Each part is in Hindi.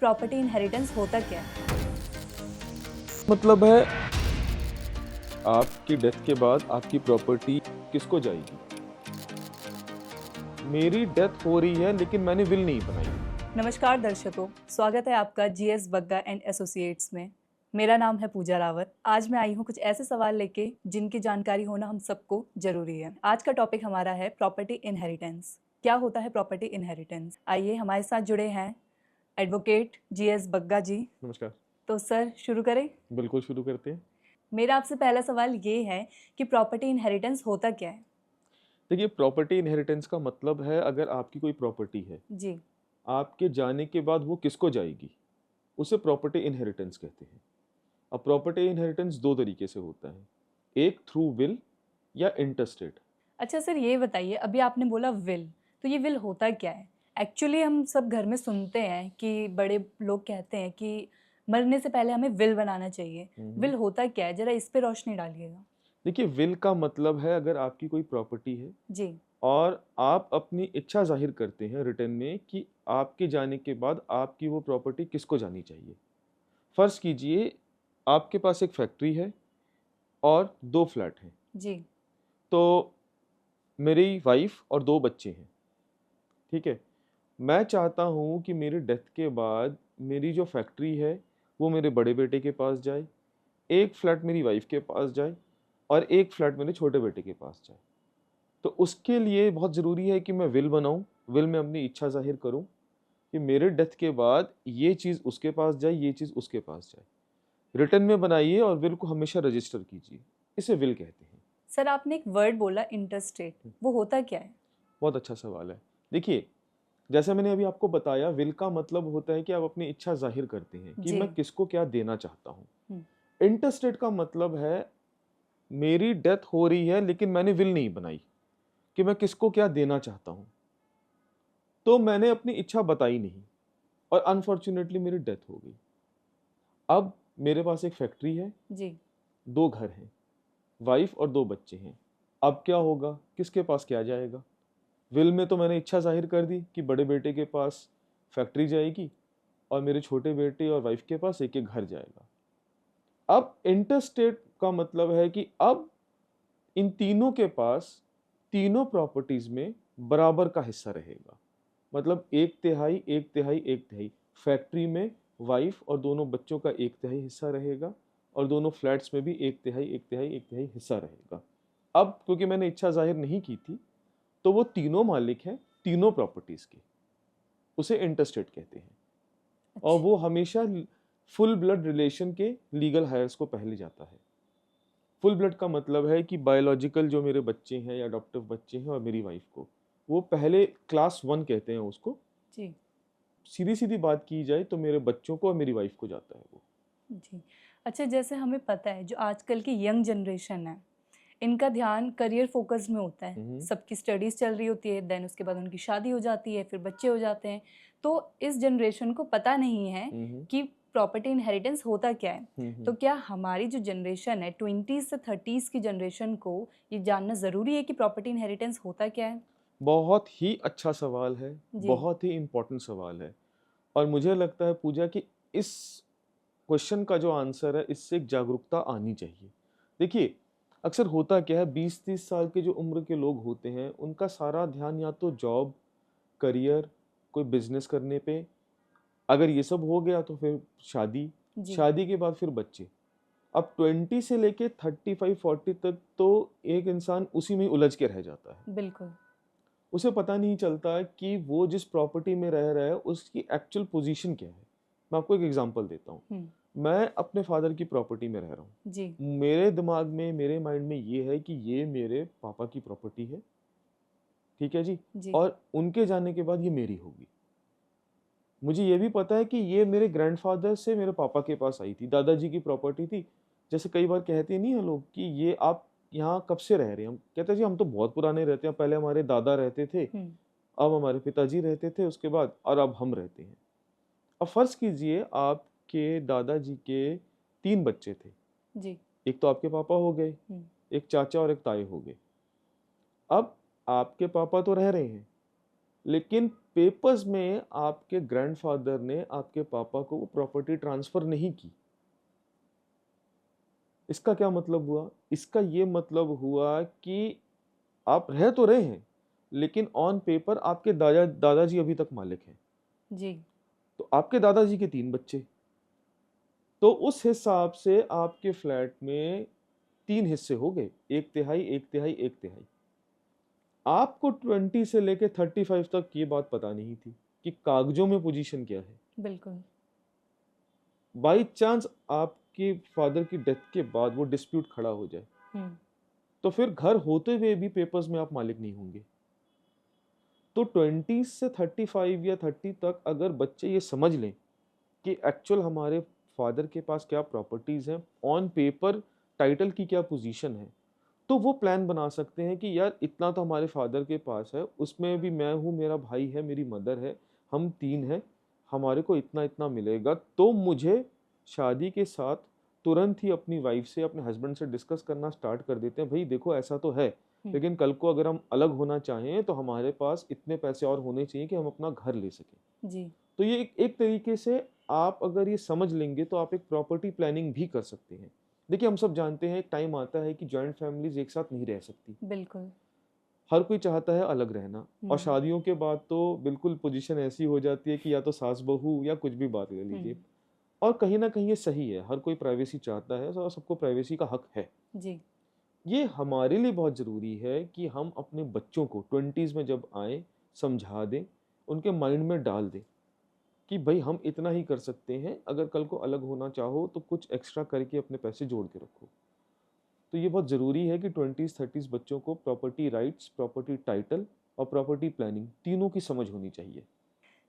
प्रॉपर्टी इनहेरिटेंस होता क्या है? मतलब है आपकी डेथ के बाद आपकी प्रॉपर्टी किसको जाएगी। मेरी डेथ हो रही है लेकिन मैंने विल नहीं बनाई। नमस्कार दर्शकों, स्वागत है आपका जीएस बग्गा एंड एसोसिएट्स में। मेरा नाम है पूजा रावत। आज मैं आई हूँ कुछ ऐसे सवाल लेके जिनकी जानकारी होना हम सबको जरूरी है। आज का टॉपिक हमारा है प्रॉपर्टी इनहेरिटेंस। क्या होता है प्रॉपर्टी इनहेरिटेंस? आइए हमारे साथ जुड़े हैं एडवोकेट जीएस बग्गा जी। नमस्कार। तो सर शुरू करें। बिल्कुल शुरू करते हैं। मेरा आपसे पहला सवाल ये है कि प्रॉपर्टी इनहेरिटेंस होता क्या है? देखिए, प्रॉपर्टी इनहेरिटेंस का मतलब है अगर आपकी कोई प्रॉपर्टी है, जी। आपके जाने के बाद वो किसको जाएगी, उसे प्रॉपर्टी इनहेरिटेंस कहते हैं। अब प्रॉपर्टी इनहेरिटेंस दो तरीके से होता है, एक थ्रू विल या इंटरस्टेट। अच्छा सर, ये बताइए, अभी आपने बोला विल, तो ये विल होता क्या है? एक्चुअली हम सब घर में सुनते हैं कि बड़े लोग कहते हैं कि मरने से पहले हमें विल बनाना चाहिए। विल होता क्या है, जरा इस पे रोशनी डालिएगा। देखिए, विल का मतलब है अगर आपकी कोई प्रॉपर्टी है जी। और आप अपनी इच्छा जाहिर करते हैं रिटर्न में कि आपके जाने के बाद आपकी वो प्रॉपर्टी किसको जानी चाहिए। फर्ज कीजिए आपके पास एक फैक्ट्री है और दो फ्लैट हैं। जी। तो मेरी वाइफ और दो बच्चे हैं, ठीक है। मैं चाहता हूँ कि मेरी डेथ के बाद मेरी जो फैक्ट्री है वो मेरे बड़े बेटे के पास जाए, एक फ्लैट मेरी वाइफ के पास जाए और एक फ्लैट मेरे छोटे बेटे के पास जाए। तो उसके लिए बहुत ज़रूरी है कि मैं विल बनाऊं, विल में अपनी इच्छा जाहिर करूं कि मेरे डेथ के बाद ये चीज़ उसके पास जाए, ये चीज़ उसके पास जाए। रिटर्न में बनाइए और विल को हमेशा रजिस्टर कीजिए, इसे विल कहते हैं। सर, आपने एक वर्ड बोला इंटरस्टेट, वो होता क्या है? बहुत अच्छा सवाल है। देखिए, जैसे मैंने अभी आपको बताया, विल का मतलब होता है कि आप अपनी इच्छा जाहिर करते हैं कि जी। मैं किसको क्या देना चाहता हूँ। हम्म। इंटरस्टेट का मतलब है मेरी डेथ हो रही है लेकिन मैंने विल नहीं बनाई कि मैं किसको क्या देना चाहता हूँ, तो मैंने अपनी इच्छा बताई नहीं और अनफॉर्चुनेटली मेरी डेथ हो गई। अब मेरे पास एक फैक्ट्री है, जी। दो घर हैं, वाइफ और दो बच्चे हैं। अब क्या होगा, किसके पास क्या जाएगा? विल में तो मैंने इच्छा जाहिर कर दी कि बड़े बेटे के पास फैक्ट्री जाएगी और मेरे छोटे बेटे और वाइफ के पास एक एक घर जाएगा। अब इंटरस्टेट का मतलब है कि अब इन तीनों के पास तीनों प्रॉपर्टीज में बराबर का हिस्सा रहेगा। मतलब एक तिहाई एक तिहाई एक तिहाई। फैक्ट्री में वाइफ और दोनों बच्चों का एक तिहाई हिस्सा रहेगा और दोनों फ्लैट्स में भी एक तिहाई एक तिहाई एक तिहाई हिस्सा रहेगा। अब क्योंकि मैंने इच्छा जाहिर नहीं की थी, तो वो तीनों मालिक हैं तीनों प्रॉपर्टीज के, उसे इंटरस्टेट कहते हैं। और अच्छा। वो हमेशा फुल ब्लड रिलेशन के लीगल हायर्स को पहले जाता है। फुल ब्लड का मतलब है कि बायोलॉजिकल जो मेरे बच्चे हैं या अडॉप्टिव बच्चे हैं और मेरी वाइफ को, वो पहले क्लास 1 कहते हैं उसको। जी। सीधी सीधी बात की जाए तो मेरे बच्चों को और मेरी वाइफ को जाता है वो। जी। अच्छा, जैसे हमें पता है जो आजकल की यंग जनरेशन है, इनका ध्यान करियर फोकस में होता है। हम्म। सबकी स्टडीज़ चल रही होती है, देन उसके बाद उनकी शादी हो जाती है, फिर बच्चे हो जाते हैं। तो इस जनरेशन को पता नहीं है हम्म। कि प्रॉपर्टी इनहेरिटेंस होता क्या है। हम्म। तो क्या हमारी जो जनरेशन है 20s से 30s की जनरेशन को ये जानना ज़रूरी है कि प्रॉपर्टी इनहेरिटेंस होता क्या है? बहुत ही अच्छा सवाल है, जी। बहुत ही इम्पोर्टेंट सवाल है। और मुझे लगता है पूजा कि इस क्वेश्चन का जो आंसर है, इससे एक जागरूकता आनी चाहिए। देखिए, अक्सर होता क्या है, 20-30 साल के जो उम्र के लोग होते हैं उनका सारा ध्यान या तो जॉब, करियर, कोई बिजनेस करने पे, अगर ये सब हो गया तो फिर शादी, जी। शादी के बाद फिर बच्चे। अब 20 से लेके 35-40 तक तो एक इंसान उसी में उलझ के रह जाता है। बिल्कुल। उसे पता नहीं चलता कि वो जिस प्रॉपर्टी में रह रहा है उसकी एक्चुअल पोजीशन क्या है। मैं आपको एक एग्जांपल देता हूँ। हम्म। मैं अपने फादर की प्रॉपर्टी में रह रहा हूँ। जी। मेरे दिमाग में, मेरे माइंड में ये है कि ये मेरे पापा की प्रॉपर्टी है, ठीक है जी, जी। और उनके जाने के बाद ये मेरी होगी। मुझे ये भी पता है कि ये मेरे ग्रैंडफादर से मेरे पापा के पास आई थी, दादाजी की प्रॉपर्टी थी। जैसे कई बार कहते नहीं है लोग कि ये आप यहाँ कब से रह रहे हैं, हम कहते हैं जी हम तो बहुत पुराने रहते हैं, पहले हमारे दादा रहते थे, हम्म। अब हमारे पिताजी रहते थे उसके बाद, और अब हम रहते हैं। अब फर्ज कीजिए आपके दादाजी के 3 बच्चे थे। जी। एक तो आपके पापा हो गए, हम्म। एक चाचा और एक ताए हो गए। अब आपके पापा तो रह रहे हैं, लेकिन पेपर्स में आपके ग्रैंडफादर ने आपके पापा को वो प्रॉपर्टी ट्रांसफर नहीं की। इसका क्या मतलब हुआ? इसका ये मतलब हुआ कि आप रह तो रहे हैं, लेकिन ऑन पेपर आपके दादाजी अभी तक मालिक हैं। जी। तो आपके दादाजी के 3 बच्चे, तो उस हिसाब से आपके फ्लैट में 3 हिस्से हो गए, 1/3, 1/3, 1/3। आपको 20 से लेके 35 तक ये बात पता नहीं थी कि कागजों में पोजीशन क्या है। बिल्कुल। बाई चांस आपके फादर की डेथ के बाद वो डिस्प्यूट खड़ा हो जाए, तो फिर घर होते हुए भी पेपर्स में आप मालिक नहीं होंगे। तो 20 से 35 या 30 तक अगर बच्चे ये समझ लें कि एक्चुअल हमारे फादर के पास क्या प्रॉपर्टीज हैं, ऑन पेपर टाइटल की क्या पोजीशन है, तो वो प्लान बना सकते हैं कि यार इतना तो हमारे फादर के पास है, उसमें भी मैं हूँ, मेरा भाई है, मेरी मदर है, हम 3 हैं, हमारे को इतना इतना मिलेगा। तो मुझे शादी के साथ तुरंत ही अपनी वाइफ से, अपने हस्बैंड से डिस्कस करना स्टार्ट कर देते हैं, भाई देखो ऐसा तो है, लेकिन कल को अगर हम अलग होना चाहें तो हमारे पास इतने पैसे और होने चाहिए कि हम अपना घर ले सकें। जी। तो ये एक तरीके से आप अगर ये समझ लेंगे तो आप एक प्रॉपर्टी प्लानिंग भी कर सकते हैं। देखिए हम सब जानते हैं एक टाइम आता है कि जॉइंट फैमिलीज एक साथ नहीं रह सकती, बिल्कुल। हर कोई चाहता है अलग रहना, और शादियों के बाद तो बिल्कुल पोजीशन ऐसी हो जाती है कि या तो सास बहू या कुछ भी बात ले लीजिए। और कहीं ना कहीं ये सही है, हर कोई प्राइवेसी चाहता है और सबको प्राइवेसी का हक है। जी। ये हमारे लिए बहुत ज़रूरी है कि हम अपने बच्चों को 20s में जब आए समझा दें, उनके माइंड में डाल दें कि भाई हम इतना ही कर सकते हैं, अगर कल को अलग होना चाहो तो कुछ एक्स्ट्रा करके अपने पैसे जोड़ के रखो। तो ये बहुत ज़रूरी है कि 20s 30s बच्चों को प्रॉपर्टी राइट्स, प्रॉपर्टी टाइटल और प्रॉपर्टी प्लानिंग तीनों की समझ होनी चाहिए।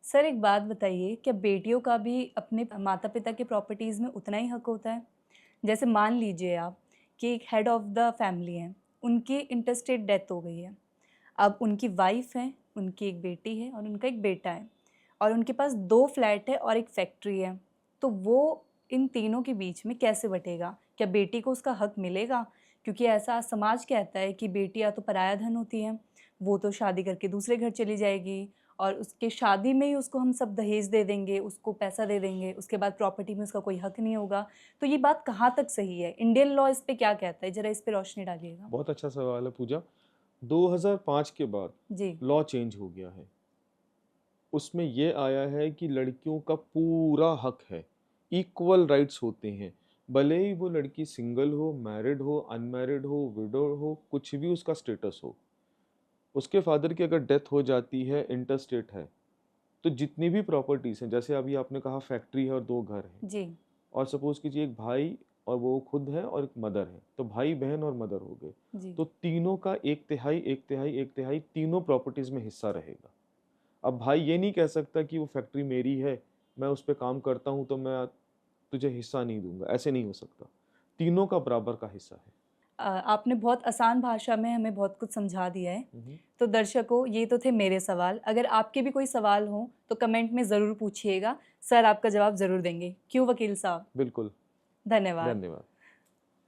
सर एक बात बताइए, क्या बेटियों का भी अपने माता पिता के प्रॉपर्टीज़ में उतना ही हक होता है? जैसे मान लीजिए आप कि एक हेड ऑफ़ द फैमिली हैं, उनकी इंटेस्टेट डेथ हो गई है। अब उनकी वाइफ़ है, उनकी एक बेटी है और उनका एक बेटा है, और उनके पास 2 फ्लैट है और एक फैक्ट्री है। तो वो इन तीनों के बीच में कैसे बँटेगा? क्या बेटी को उसका हक मिलेगा? क्योंकि ऐसा समाज कहता है कि बेटियाँ तो पराया धन होती हैं, वो तो शादी करके दूसरे घर चली जाएगी और उसके शादी में ही उसको हम सब दहेज दे देंगे, उसको पैसा दे देंगे, उसके बाद प्रॉपर्टी में उसका कोई हक नहीं होगा। तो ये बात कहाँ तक सही है? इंडियन लॉ इस पे क्या कहता है? ज़रा इस पे रोशनी डालिएगा। बहुत अच्छा सवाल है पूजा। 2005 के बाद जी। लॉ चेंज हो गया है, उसमें ये आया है कि लड़कियों का पूरा हक है, इक्वल राइट्स होते हैं, भले ही वो लड़की सिंगल हो, मैरिड हो, अनमैरिड हो, विडो हो, कुछ भी उसका स्टेटस हो। उसके फादर की अगर डेथ हो जाती है, इंटरस्टेट है, तो जितनी भी प्रॉपर्टीज हैं, जैसे अभी आपने कहा फैक्ट्री है और 2 घर हैं, जी। और सपोज कीजिए एक भाई और वो खुद है और एक मदर है, तो भाई बहन और मदर हो गए, जी। तो तीनों का 1/3 1/3 1/3 तीनों प्रॉपर्टीज में हिस्सा रहेगा। अब भाई ये नहीं कह सकता कि वो फैक्ट्री मेरी है, मैं उस पर काम करता हूँ तो मैं तुझे हिस्सा नहीं दूंगा, ऐसे नहीं हो सकता, तीनों का बराबर का हिस्सा है। आपने बहुत आसान भाषा में हमें बहुत कुछ समझा दिया है। हम्म। तो दर्शकों, ये तो थे मेरे सवाल। अगर आपके भी कोई सवाल हो तो कमेंट में ज़रूर पूछिएगा, सर आपका जवाब ज़रूर देंगे। क्यों वकील साहब? बिल्कुल। धन्यवाद। धन्यवाद।